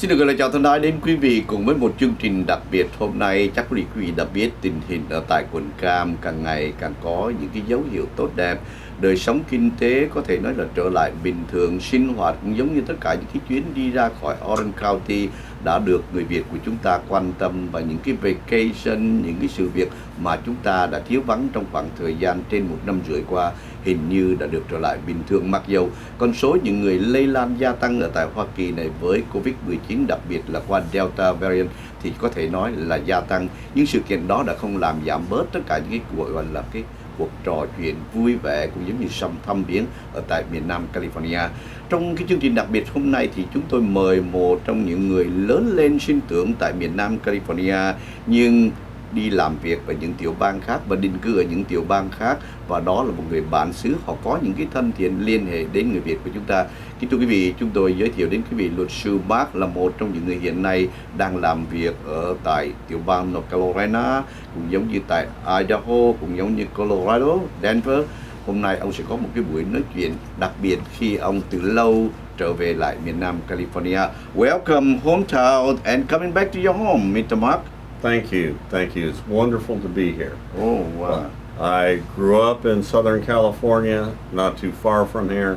Xin được gửi lời chào thân ái đến quý vị cùng với một chương trình đặc biệt hôm nay. Chắc quý vị đã biết tình hình ở tại quận Cam càng ngày càng có những cái dấu hiệu tốt đẹp. Đời sống kinh tế có thể nói là trở lại bình thường, sinh hoạt cũng giống như tất cả những cái chuyến đi ra khỏi Orange County đã được người Việt của chúng ta quan tâm, và những cái vacation, những cái sự việc mà chúng ta đã thiếu vắng trong khoảng thời gian trên 1 năm rưỡi qua hình như đã được trở lại bình thường, mặc dầu con số những người lây lan gia tăng ở tại Hoa Kỳ này với Covid-19, đặc biệt là qua Delta variant thì có thể nói là gia tăng. Nhưng sự kiện đó đã không làm giảm bớt tất cả những cái cuộc gọi là cái cuộc trò chuyện vui vẻ cũng giống như thăm viếng ở tại miền Nam California. Trong cái chương trình đặc biệt hôm nay thì chúng tôi mời một trong những người lớn lên sinh trưởng tại miền Nam California nhưng đi làm việc ở những tiểu bang khác và định cư ở những tiểu bang khác, và đó là một người bản xứ, họ có những cái thân thiện liên hệ đến người Việt của chúng ta. Kính thưa quý vị, chúng tôi giới thiệu đến quý vị luật sư Mark là một trong những người hiện nay đang làm việc ở tại tiểu bang North Carolina, cũng giống như tại Idaho, cũng giống như Colorado, Denver. Hôm nay ông sẽ có một cái buổi nói chuyện đặc biệt khi ông từ lâu trở về lại miền Nam California. Welcome hometown and coming back to your home, Mr. Mark. Thank you. Thank you. It's wonderful to be here. Oh, wow. I grew up in Southern California, not too far from here.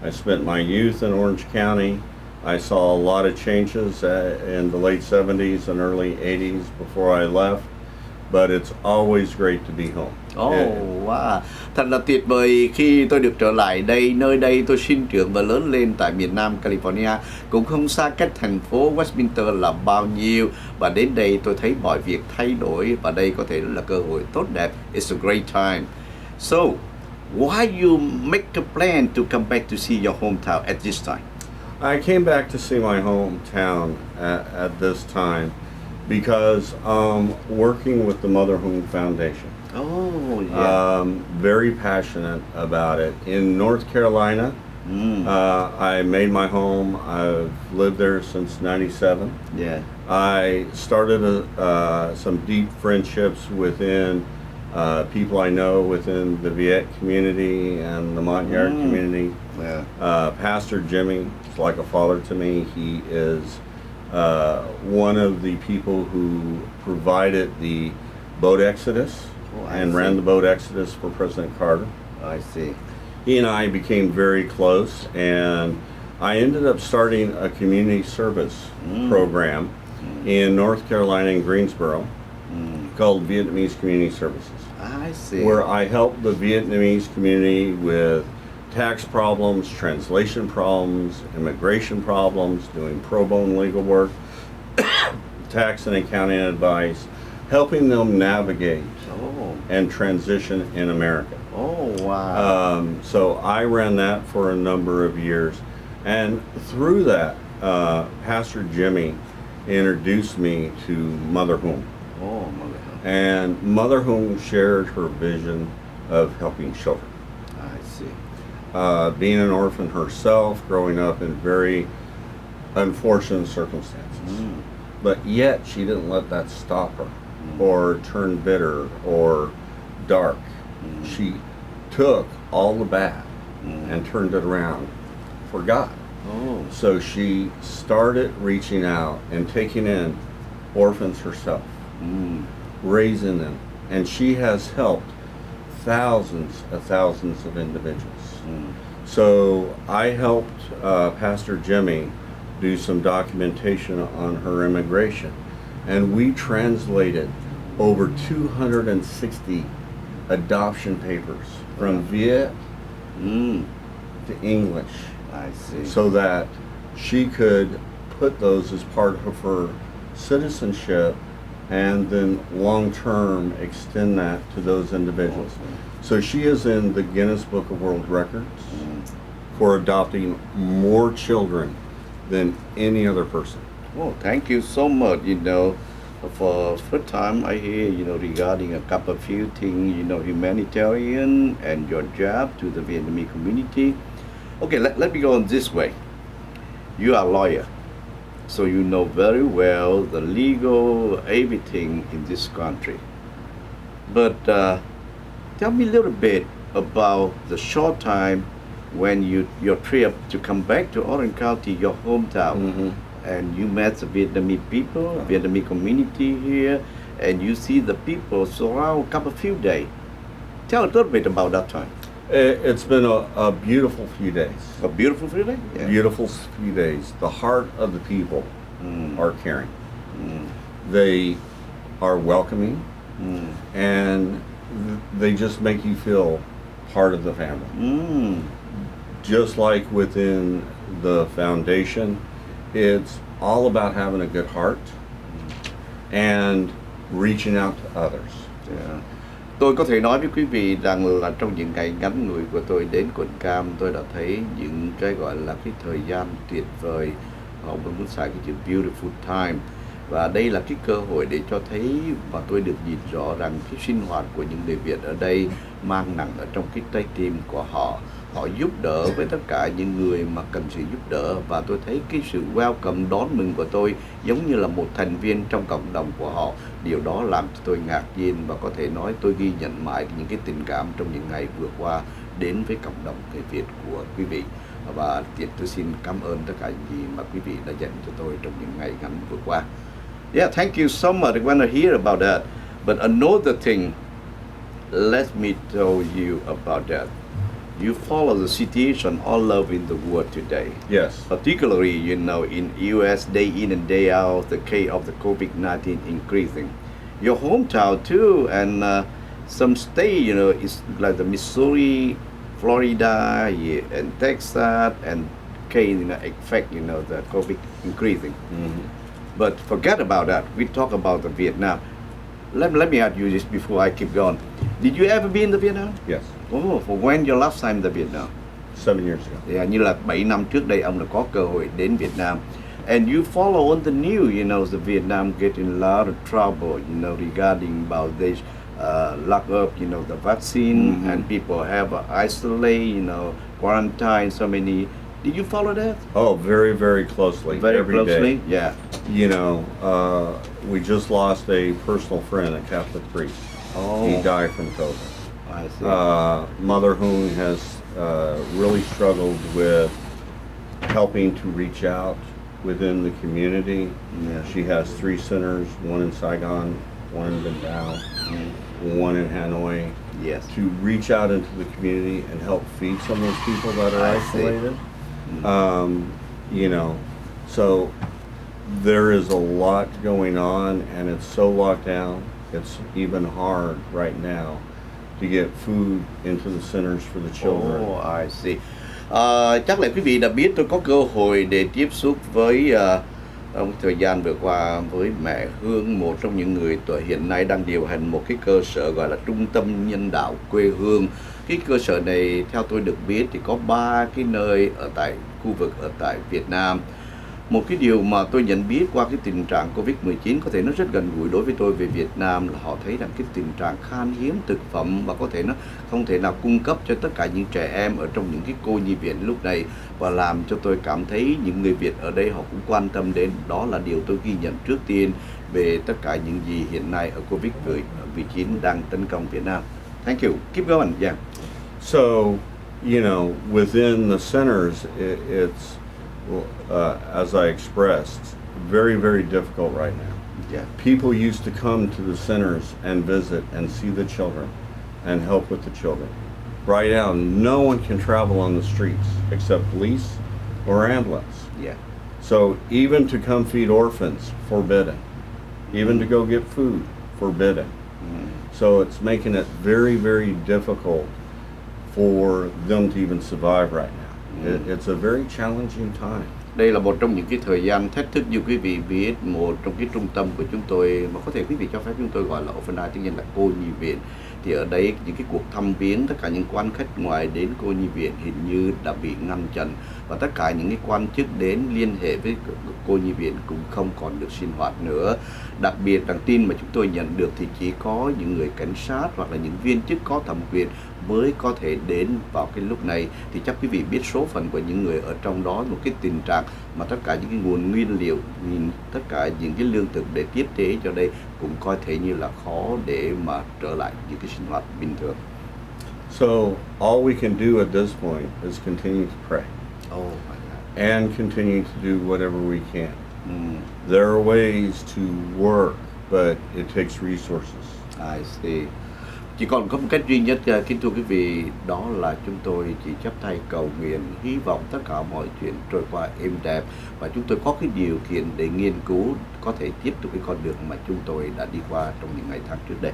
I spent my youth in Orange County. I saw a lot of changes in the late 70s and early 80s before I left, but it's always great to be home. Wow. Thật là tuyệt vời khi tôi được trở lại đây. Nơi đây tôi sinh trưởng và lớn lên tại miền Nam California, cũng không xa cách thành phố Westminster là bao nhiêu. Và đến đây tôi thấy mọi việc thay đổi, và đây có thể là cơ hội tốt đẹp. It's a great time. So, why you make a plan to come back to see your hometown at this time? I came back to see my hometown at this time because working with the Mother Home Foundation. Oh, yeah. Very passionate about it. In North Carolina, I made my home. I've lived there since '97. Yeah. I started some deep friendships within people I know within the Viet community and the Montagnard community. Yeah. Pastor Jimmy is like a father to me. He is one of the people who provided the boat exodus and ran the boat exodus for President Carter. I see. He and I became very close, and I ended up starting a community service program in North Carolina in Greensboro called Vietnamese Community Services. I see. Where I help the Vietnamese community with tax problems, translation problems, immigration problems, doing pro bono legal work, tax and accounting advice, helping them navigate and transition in America. Oh, wow. So I ran that for a number of years. And through that, Pastor Jimmy introduced me to Mother Home. Oh, Mother Home. And Mother Home shared her vision of helping children. I see. Being an orphan herself, growing up in very unfortunate circumstances. But yet she didn't let that stop her or turn bitter or dark. She took all the bad and turned it around for God. So she started reaching out and taking in orphans herself, raising them, and she has helped thousands of individuals. So I helped Pastor Jimmy do some documentation on her immigration, and we translated over 260 adoption papers from Viet to English. I see. So that she could put those as part of her citizenship and then long term extend that to those individuals. So she is in the Guinness Book of World Records for adopting more children than any other person. Oh, thank you so much. You know, for first time I hear, regarding a couple of few things, humanitarian and your job to the Vietnamese community. Okay, let me go on this way. You are a lawyer, so you know very well the legal everything in this country. But tell me a little bit about the short time when your trip to come back to Orange County, your hometown, and you met the Vietnamese people, Vietnamese community here, and you see the people surround a couple few days. Tell a little bit about that time. It's been a beautiful few days. A beautiful few days? Yeah. Beautiful few days. The heart of the people are caring. They are welcoming, and they just make you feel part of the family. Just like within the foundation, it's all about having a good heart and reaching out to others. Yeah. Tôi có thể nói với quý vị rằng là trong những ngày ngắn ngủi của tôi đến quận Cam, tôi đã thấy những cái gọi là cái thời gian tuyệt vời. Họ vẫn muốn xài cái chữ beautiful time. Và đây là cái cơ hội để cho thấy và tôi được nhìn rõ rằng cái sinh hoạt của những người Việt ở đây mang nặng ở trong cái trái tim của họ. Họ giúp đỡ với tất cả những người mà cần sự giúp đỡ, và tôi thấy cái sự welcome đón mừng của tôi giống như là một thành viên trong cộng đồng của họ. Điều đó làm cho tôi ngạc nhiên và có thể nói tôi ghi nhận mãi những cái tình cảm trong những ngày vừa qua đến với cộng đồng người Việt của quý vị. Và tôi xin cảm ơn tất cả những gì mà quý vị đã dành cho tôi trong những ngày ngắn vừa qua. Yeah, thank you so much. I want to hear about that. But another thing, let me tell you about that. You follow the situation all over in the world today. Yes. Particularly, you know, in US, day in and day out, the case of the COVID-19 increasing. Your hometown too, and some state, you know, it's like the Missouri, Florida, yeah, and Texas, and case, you know, affect, you know, the COVID increasing. But forget about that. We talk about the Vietnam. Let me ask you this before I keep going. Did you ever be in the Vietnam? Yes. Oh, for when your last time to Vietnam? 7 years ago. Yeah, như là 7 năm trước đây ông đã có cơ hội đến Việt Nam. And you follow on the news, you know, the Vietnam getting a lot of trouble, you know, regarding about this lock up, you know, the vaccine, and people have isolate, you know, quarantine, so many. Did you follow that? Oh, very, very closely. Very every closely, day. yeah. You know, we just lost a personal friend, a Catholic priest. Oh, He died from COVID. I see. Mother Hương has really struggled with helping to reach out within the community. Yeah. She has 3 centers, one in Saigon, one in Bình Đao, one in Hanoi, Yes. to reach out into the community and help feed some of those people that are I see. isolated. You know, so there is a lot going on, and it's so locked down. It's even hard right now to get food into the centers for the children. Oh, I see. Chắc là quý vị đã biết tôi có cơ hội để tiếp xúc với thời gian vừa qua với mẹ Hương, một trong những người hiện nay đang điều hành một cái cơ sở gọi là Trung tâm Nhân đạo quê hương. Cái cơ sở này theo tôi được biết thì có 3 cái nơi ở tại khu vực ở tại Việt Nam. Một cái điều mà tôi nhận biết qua cái tình trạng Covid-19 có thể nó rất gần gũi đối với tôi về Việt Nam là họ thấy rằng cái tình trạng khan hiếm thực phẩm và có thể nó không thể nào cung cấp cho tất cả những trẻ em ở trong những cái cô nhi viện lúc này, và làm cho tôi cảm thấy những người Việt ở đây họ cũng quan tâm đến. Đó là điều tôi ghi nhận trước tiên về tất cả những gì hiện nay ở Covid-19 đang tấn công Việt Nam. Thank you. Keep going. Yeah. So, you know, within the centers, it's as I expressed, very, very difficult right now. Yeah. People used to come to the centers and visit and see the children and help with the children. Right now, no one can travel on the streets except police or ambulance. Yeah. So even to come feed orphans, forbidden. Even to go get food, forbidden. So it's making it very, very difficult for them to even survive right now. It's a very challenging time. Đây là một trong những cái thời gian thách thức, như quý vị biết, một trong cái trung tâm của chúng tôi mà có thể quý vị cho phép chúng tôi gọi là orphanage, tiếng Anh là cô nhi viện. Thì ở đây những cái cuộc thăm viếng tất cả những quan khách ngoài đến cô nhi viện hình như đã bị ngăn chặn, và tất cả những cái quan chức đến liên hệ với cô nhi viện cũng không còn được sinh hoạt nữa. Đặc biệt rằng tin mà chúng tôi nhận được thì chỉ có những người cảnh sát hoặc là những viên chức có thẩm quyền mới có thể đến vào cái lúc này. Thì chắc quý vị biết số phận của những người ở trong đó, một cái tình trạng mà tất cả những cái nguồn nguyên liệu, tất cả những cái lương thực để tiếp tế cho đây cũng coi thể như là khó để mà trở lại những cái sinh hoạt bình thường. So all we can do at this point is continue to pray. Oh my God. And continue to do whatever we can. There are ways to work, but it takes resources. I see. Chỉ còn có một cách duy nhất, kính thưa quý vị, đó là chúng tôi chỉ chắp tay cầu nguyện, hy vọng tất cả mọi chuyện trôi qua êm đẹp và chúng tôi có cái điều kiện để nghiên cứu, có thể tiếp tục cái con đường mà chúng tôi đã đi qua trong những ngày tháng trước đây.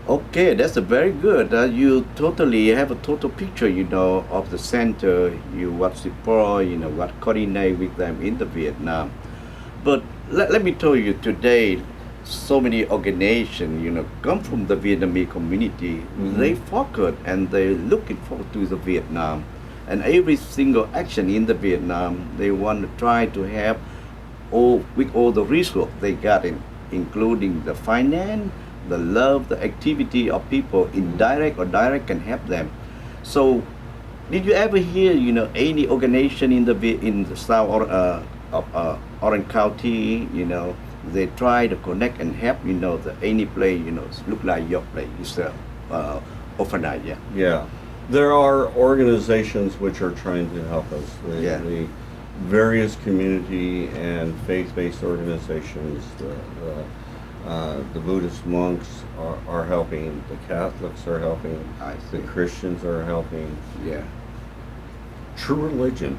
Okay, that's a very good. You totally have a total picture, of the center. You what support, what coordinate with them in the Vietnam. But let me tell you today, so many organizations, come from the Vietnamese community. They focus and they looking forward to the Vietnam, and every single action in the Vietnam, they want to try to have with all the resources they got including the finance, the love, the activity of people, indirect or direct, can help them. So, did you ever hear, any organization in the south of Orange County, they try to connect and help, any place, look like your place, it's orphanage, yeah. Yeah, there are organizations which are trying to help us. The various community and faith-based organizations, the Buddhist monks are helping, the Catholics are helping, the Christians are helping. Yeah. True religion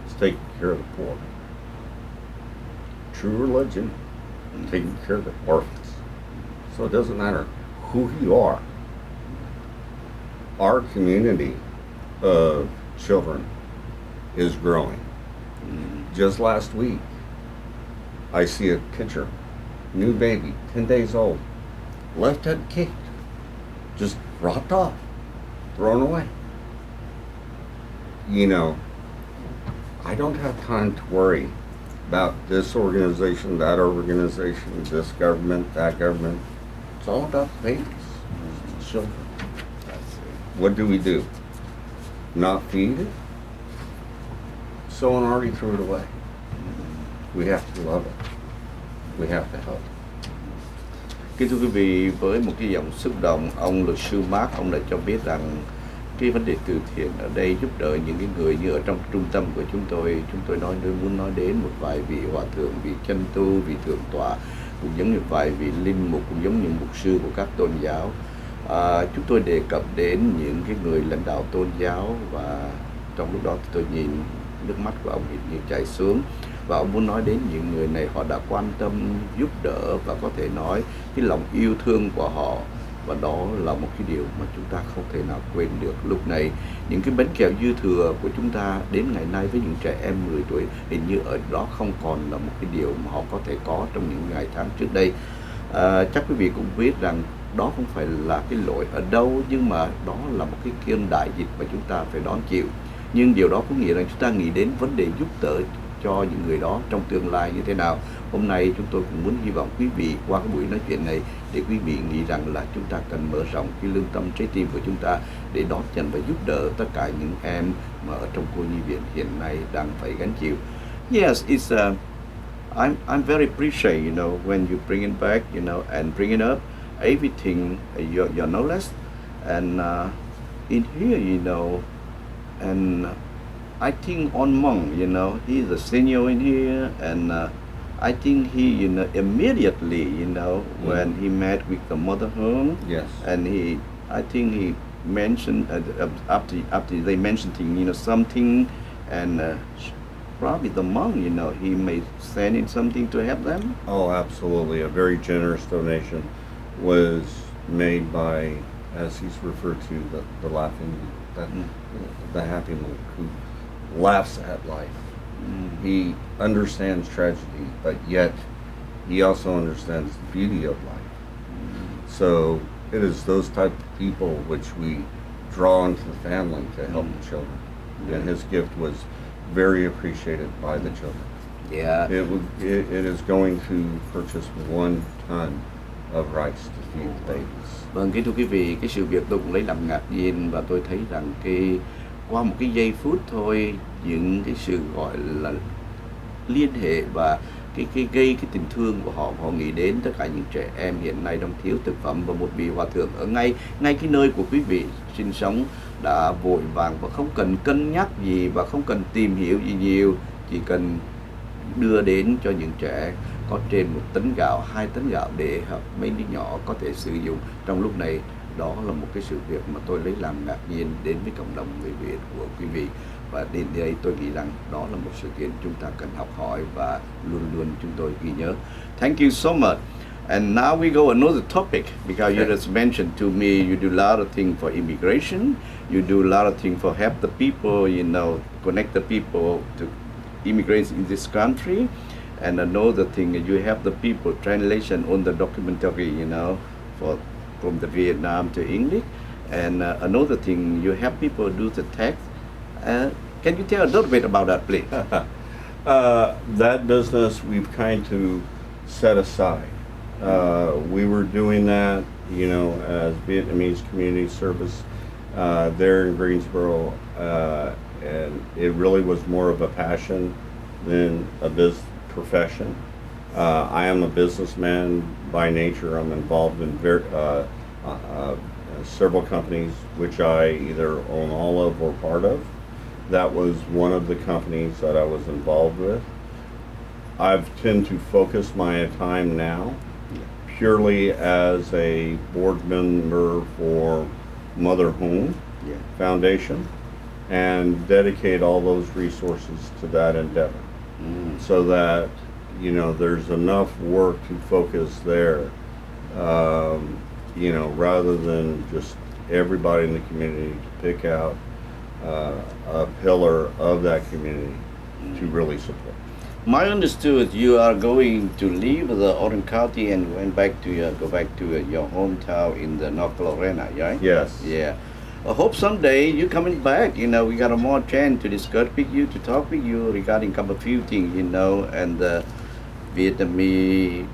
is taking care of the poor. True religion is taking care of the orphans. So it doesn't matter who you are. Our community of children is growing. Just last week, I see a picture, new baby, 10 days old, left head kicked, just dropped off, thrown away. I don't have time to worry about this organization, that organization, this government, that government. It's all about the babies, the children. What do? Not feed it? Someone already threw it away. We have to love it. We have to help. Kính thưa quý vị, với một cái dòng xúc động, ông luật sư Mark, ông đã cho biết rằng cái vấn đề từ thiện ở đây giúp đỡ những cái người như ở trong trung tâm của chúng tôi muốn nói đến một vài vị hòa thượng, vị chân tu, vị thượng tọa, cũng giống như vài vị linh mục, cũng giống như mục sư của các tôn giáo. Chúng tôi đề cập đến những cái người lãnh đạo tôn giáo, và trong lúc đó thì tôi nhìn nước mắt của ông như chảy xuống, và ông muốn nói đến những người này, họ đã quan tâm, giúp đỡ và có thể nói cái lòng yêu thương của họ, và đó là một cái điều mà chúng ta không thể nào quên được. Lúc này những cái bánh kẹo dư thừa của chúng ta đến ngày nay với những trẻ em 10 tuổi hình như ở đó không còn là một cái điều mà họ có thể có trong những ngày tháng trước đây. Chắc quý vị cũng biết rằng đó không phải là cái lỗi ở đâu, nhưng mà đó là một cái cơn đại dịch mà chúng ta phải đón chịu. Nhưng điều đó có nghĩa rằng chúng ta nghĩ đến vấn đề giúp đỡ cho những người đó trong tương lai như thế nào. Hôm nay chúng tôi cũng muốn hy vọng quý vị qua cái buổi nói chuyện này để quý vị nghĩ rằng là chúng ta cần mở rộng cái lương tâm trái tim của chúng ta để đón nhận và giúp đỡ tất cả những em mà ở trong cô nhi viện hiện nay đang phải gánh chịu. Yes, it's I'm very appreciate, when you bring it back, and bring it up everything, your knowledge, and in here, and I think on Mong, he's a senior in here, and I think he, immediately, when he met with the mother Hương, Yes. and I think he mentioned after they mentioned something, and probably the monk, he may send in something to help them. Oh, absolutely. A very generous donation was made by, as he's referred to, the laughing, the happy monk who laughs at life. He understands tragedy, but yet he also understands the beauty of life. So it is those type of people which we draw into the family to help the children. And his gift was very appreciated by the children. Yeah. It is going to purchase 1 ton of rice to feed the babies. Vâng, kính thưa quý vị, cái sự việc tôi cũng lấy làm ngạc nhiên, và tôi thấy rằng qua một cái giây phút thôi, những cái sự gọi là liên hệ và cái gây cái tình thương của họ nghĩ đến tất cả những trẻ em hiện nay đang thiếu thực phẩm, và một vị hòa thượng ở ngay cái nơi của quý vị sinh sống đã vội vàng và không cần cân nhắc gì và không cần tìm hiểu gì nhiều, chỉ cần đưa đến cho những trẻ có trên 1 tấn gạo, 2 tấn gạo để mấy đứa nhỏ có thể sử dụng trong lúc này. Đó là một cái sự việc mà tôi lấy làm ngạc nhiên đến với cộng đồng người Việt của quý vị. Và đến đây tôi nghĩ rằng đó là một sự kiện chúng ta cần học hỏi và luôn luôn chúng tôi ghi nhớ. Thank you so much. And now we go another topic because you just mentioned to me you do a lot of things for immigration, you do a lot of things for help the people, connect the people to immigrants in this country. And another thing, you help the people translation on the documentary, from the Vietnam to English. And another thing, you help people do the text. Can you tell a little bit about that, please? That business we've kind of set aside. We were doing that, as Vietnamese community service there in Greensboro, and it really was more of a passion than a business profession. I am a businessman by nature. I'm involved in several companies, which I either own all of or part of. That was one of the companies that I was involved with. I've tend to focus my time now purely as a board member for Mother Home Foundation and dedicate all those resources to that endeavor. So that there's enough work to focus there, rather than just everybody in the community to pick out a pillar of that community to really support. My understood you are going to leave the Orange County and go back to your hometown in the North Carolina, right? Yes. Yeah. I hope someday you're coming back. We got a more chance to discuss with you, to talk with you regarding a few things, and the Vietnamese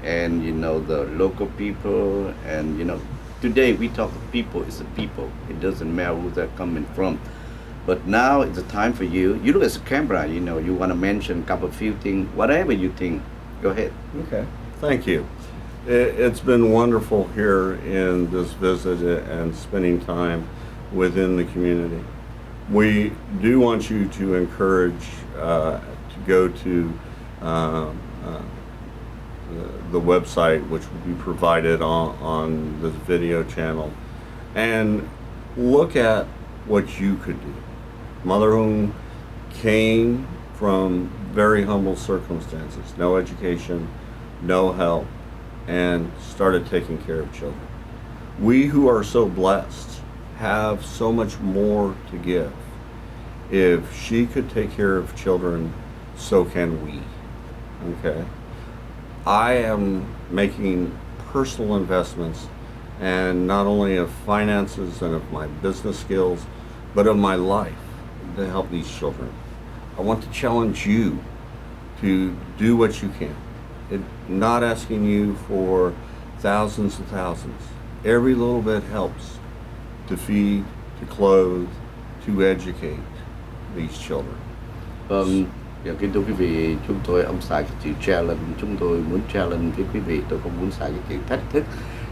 and, the local people. And, today we talk of people, it's the people. It doesn't matter who they're coming from. But now it's the time for you. You look at the camera, you want to mention a few things, whatever you think. Go ahead. Okay. Thank you. It's been wonderful here in this visit and spending time within the community. We do want you to encourage to go to the website, which will be provided on this video channel, and look at what you could do. Mother Home came from very humble circumstances, no education, no help, and started taking care of children. We who are so blessed have so much more to give. If she could take care of children, so can we. Okay? I am making personal investments, and not only of finances and of my business skills, but of my life to help these children. I want to challenge you to do what you can. Not asking you for thousands and thousands. Every little bit helps to feed, to clothe, to educate these children. Kính thưa quý vị, chúng tôi ông xài cái chữ challenge, chúng tôi muốn challenge với quý vị, tôi không muốn xài cái chữ thách thức,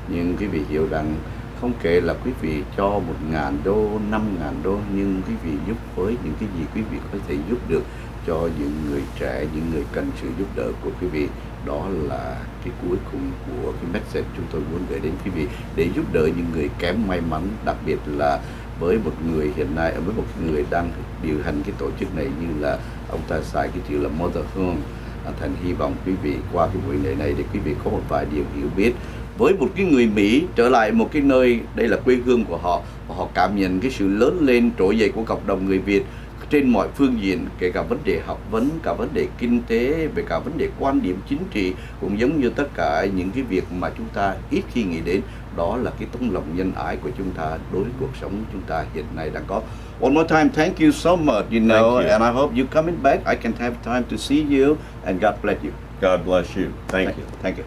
nhưng quý vị hiểu rằng không kể là quý vị cho 1.000 đô, 5.000 đô, nhưng quý vị giúp với những cái gì quý vị có thể giúp được cho những người trẻ, những người cần sự giúp đỡ của quý vị. Đó là cái cuối cùng của cái message chúng tôi muốn gửi đến quý vị, để giúp đỡ những người kém may mắn, đặc biệt là với một người hiện nay, với một người đang điều hành cái tổ chức này, như là ông ta xài cái chữ là Mother Home. Thành hy vọng quý vị qua cái buổi lễ này để quý vị có một vài điều hiểu biết với một cái người Mỹ trở lại một cái nơi đây là quê hương của họ, và họ cảm nhận cái sự lớn lên trỗi dậy của cộng đồng người Việt trên mọi phương diện, kể cả vấn đề học vấn, cả vấn đề kinh tế, về cả vấn đề quan điểm chính trị, cũng giống như tất cả những cái việc mà chúng ta ít khi nghĩ đến. Đó là cái tấm lòng nhân ái của chúng ta đối với cuộc sống chúng ta hiện nay đang có. One more time, thank you so much, and I hope you coming back. I can have time to see you, and God bless you. God bless you. Thank you. Thank you.